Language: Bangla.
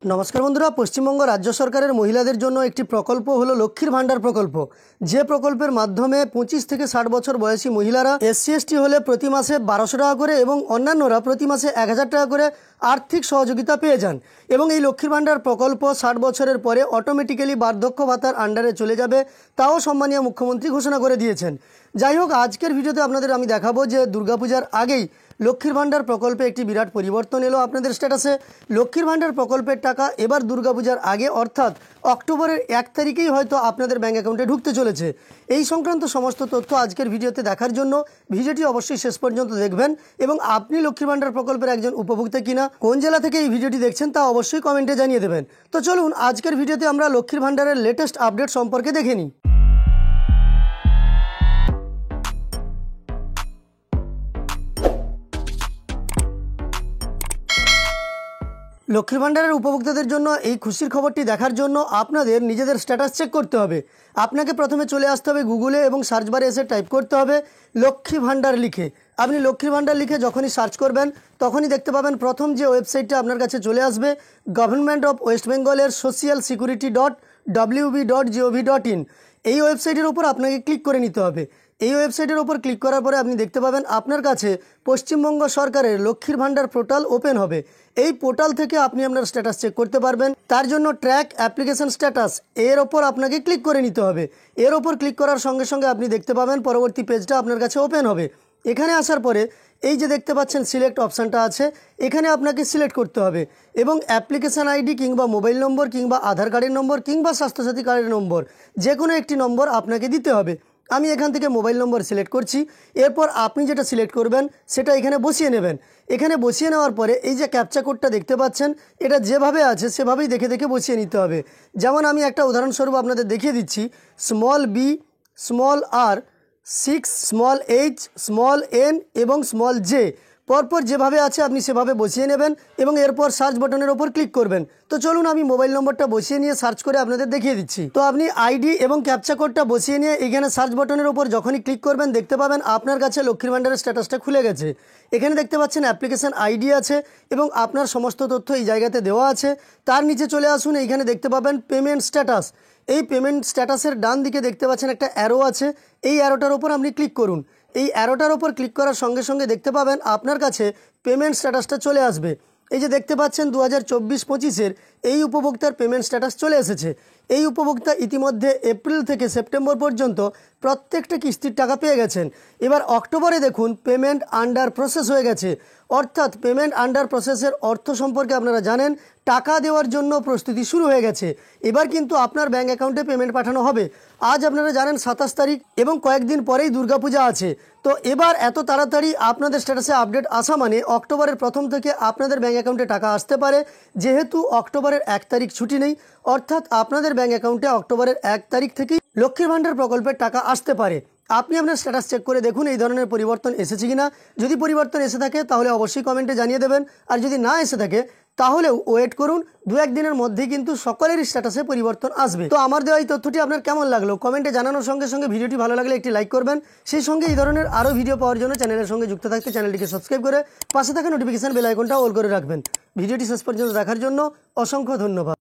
নমস্কার বন্ধুরা, পশ্চিমবঙ্গ রাজ্য সরকারের মহিলাদের জন্য একটি প্রকল্প হলো লক্ষ্মীর ভাণ্ডার প্রকল্প। যে প্রকল্পের মাধ্যমে 25 থেকে 60 বছর বয়সী মহিলারা SC ST হলে প্রতি মাসে 1200 টাকা করে এবং অন্যান্যরা প্রতি মাসে 1000 টাকা করে আর্থিক সহযোগিতা পেয়ে যান। এবং এই লক্ষ্মীর ভাণ্ডার প্রকল্প 60 বছরের পরে অটোমেটিক্যালি বার্ধক্য ভাতার আন্ডারে চলে যাবে, তাও সম্মানীয় মুখ্যমন্ত্রী ঘোষণা করে দিয়েছেন। যাই হোক, আজকের ভিডিওতে আপনাদের আমি দেখাবো যে দুর্গাপূজার আগেই লক্ষ্মীর ভাণ্ডার প্রকল্পে একটি বিরাট পরিবর্তন এলো আপনাদের স্ট্যাটাসে। লক্ষ্মীর ভাণ্ডার প্রকল্পের টাকা এবার দুর্গাপূজার আগে অর্থাৎ অক্টোবরের 1 তারিখেই হয়তো আপনাদের ব্যাঙ্ক অ্যাকাউন্টে ঢুকতে চলেছে। এই সংক্রান্ত সমস্ত তথ্য আজকের ভিডিওতে দেখার জন্য ভিডিওটি অবশ্যই শেষ পর্যন্ত দেখবেন। এবং আপনি লক্ষ্মীর ভাণ্ডার প্রকল্পের একজন উপভোক্তা কিনা, কোন জেলা থেকে এই ভিডিওটি দেখছেন তা অবশ্যই কমেন্টে জানিয়ে দেবেন। তো চলুন আজকের ভিডিওতে আমরা লক্ষ্মীর ভাণ্ডারের লেটেস্ট আপডেট সম্পর্কে দেখে নিই। লক্ষ্মীর ভাণ্ডারের উপভোক্তাদের জন্য এই খুশির খবরটি দেখার জন্য আপনাদের নিজেদের স্ট্যাটাস চেক করতে হবে। আপনাকে প্রথমে চলে আসতে হবে গুগলে এবং সার্চ বারে এসে টাইপ করতে হবে লক্ষ্মী ভাণ্ডার লিখে। আপনি লক্ষ্মীর ভাণ্ডার লিখে যখনই সার্চ করবেন তখনই দেখতে পাবেন প্রথম যে ওয়েবসাইটটা আপনার কাছে চলে আসবে গভর্নমেন্ট অফ ওয়েস্ট বেঙ্গলের social-security.wb.gov.in। এই ওয়েবসাইটের উপর আপনাকে ক্লিক করে নিতে হবে। এই ওয়েবসাইটের উপর ক্লিক করার পরে আপনি দেখতে পাবেন আপনার কাছে পশ্চিমবঙ্গ সরকারের লক্ষ্মীর ভাণ্ডার পোর্টাল ওপেন হবে। এই পোর্টাল থেকে আপনি আপনার স্ট্যাটাস চেক করতে পারবেন। তার জন্য ট্র্যাক অ্যাপ্লিকেশন স্ট্যাটাস এর ওপর আপনাকে ক্লিক করে নিতে হবে। এর ওপর ক্লিক করার সঙ্গে সঙ্গে আপনি দেখতে পাবেন পরবর্তী পেজটা আপনার কাছে ওপেন হবে। এখানে আসার পরে এই যে দেখতে পাচ্ছেন সিলেক্ট অপশানটা আছে, এখানে আপনাকে সিলেক্ট করতে হবে এবং অ্যাপ্লিকেশান আইডি কিংবা মোবাইল নম্বর কিংবা আধার কার্ডের নম্বর কিংবা স্বাস্থ্যসাথী কার্ডের নম্বর যে কোনো একটি নম্বর আপনাকে দিতে হবে। আমি এখান থেকে মোবাইল নম্বর সিলেক্ট করছি। এরপর আপনি যেটা সিলেক্ট করবেন সেটা এখানে বসিয়ে নেবেন। এখানে বসিয়ে নেওয়ার পরে এই যে ক্যাপচা কোডটা দেখতে পাচ্ছেন, এটা যেভাবে আছে সেভাবেই দেখে দেখে বসিয়ে নিতে হবে। যেমন আমি একটা উদাহরণস্বরূপ আপনাদের দেখিয়ে দিচ্ছি, b r 6 h n এবং j পরপর যেভাবে আছে আপনি সেভাবে বসিয়ে নেবেন এবং এরপর সার্চ বাটনের ওপর ক্লিক করবেন। তো চলুন আমি মোবাইল নম্বরটা বসিয়ে নিয়ে সার্চ করে আপনাদের দেখিয়ে দিচ্ছি। তো আপনি আইডি এবং ক্যাপচা কোডটা বসিয়ে নিয়ে এখানে সার্চ বাটনের ওপর যখনই ক্লিক করবেন দেখতে পাবেন আপনার কাছে লক্ষ্মীর ভাণ্ডারের স্ট্যাটাসটা খুলে গেছে। এখানে দেখতে পাচ্ছেন অ্যাপ্লিকেশান আইডি আছে এবং আপনার সমস্ত তথ্য এই জায়গাতে দেওয়া আছে। তার নিচে চলে আসুন, এইখানে দেখতে পাবেন পেমেন্ট স্ট্যাটাস। এই পেমেন্ট স্ট্যাটাসের ডান দিকে দেখতে পাচ্ছেন একটা অ্যারো আছে, এই অ্যারোটার ওপর আপনি ক্লিক করুন। এই অ্যারোটার ওপর ক্লিক করার সঙ্গে সঙ্গে দেখতে পাবেন আপনার কাছে পেমেন্ট স্ট্যাটাসটা চলে আসবে। এই যে দেখতে পাচ্ছেন 2024-25-এর এই উপভোক্তার পেমেন্ট স্ট্যাটাস চলে এসেছে। এই উপভোক্তা ইতিমধ্যে এপ্রিল থেকে সেপ্টেম্বর পর্যন্ত প্রত্যেকটা কিস্তির টাকা পেয়ে গেছেন। এবার অক্টোবরে দেখুন পেমেন্ট আন্ডার প্রসেস হয়ে গেছে, অর্থাৎ পেমেন্ট আন্ডার প্রসেসের অর্থ সম্পর্কে আপনারা জানেন, টাকা দেওয়ার জন্য প্রস্তুতি শুরু হয়ে গেছে। এবার কিন্তু আপনার ব্যাঙ্ক অ্যাকাউন্টে পেমেন্ট পাঠানো হবে। আজ আপনারা জানেন 27 তারিখ এবং কয়েকদিন পরেই দুর্গাপূজা আছে। তো এবার এত তাড়াতাড়ি আপনাদের স্ট্যাটাসে আপডেট আসা মানে অক্টোবরের প্রথম থেকে আপনাদের ব্যাঙ্ক অ্যাকাউন্টে টাকা আসতে পারে। যেহেতু অক্টোবরের 1 তারিখ ছুটি নেই, অর্থাৎ আপনাদের ব্যাঙ্ক অ্যাকাউন্টে অক্টোবরের 1 তারিখ থেকেই লক্ষ্মীর ভাণ্ডার প্রকল্পের টাকা আসতে পারে। আপনি আপনার স্ট্যাটাস চেক করে দেখুন এই ধরনের পরিবর্তন এসেছে কিনা। যদি পরিবর্তন এসে থাকে তাহলে অবশ্যই কমেন্টে জানিয়ে দেবেন, আর যদি না এসে থাকে তাহলেও ওয়েট করুন, 2-1 দিনের মধ্যেই কিন্তু সকলেরই স্ট্যাটাসে পরিবর্তন আসবে। তো আমার দেওয়া এই তথ্যটি আপনার কেমন লাগলো কমেন্টে জানানোর সঙ্গে সঙ্গে ভিডিওটি ভালো লাগলে একটি লাইক করবেন। সেই সঙ্গে এই ধরনের আরও ভিডিও পাওয়ার জন্য চ্যানেলের সঙ্গে যুক্ত থাকতে চ্যানেলটিকে সাবস্ক্রাইব করে পাশে থাকা নোটিফিকেশান বেল আইকনটা অল করে রাখবেন। ভিডিওটি শেষ পর্যন্ত দেখার জন্য অসংখ্য ধন্যবাদ।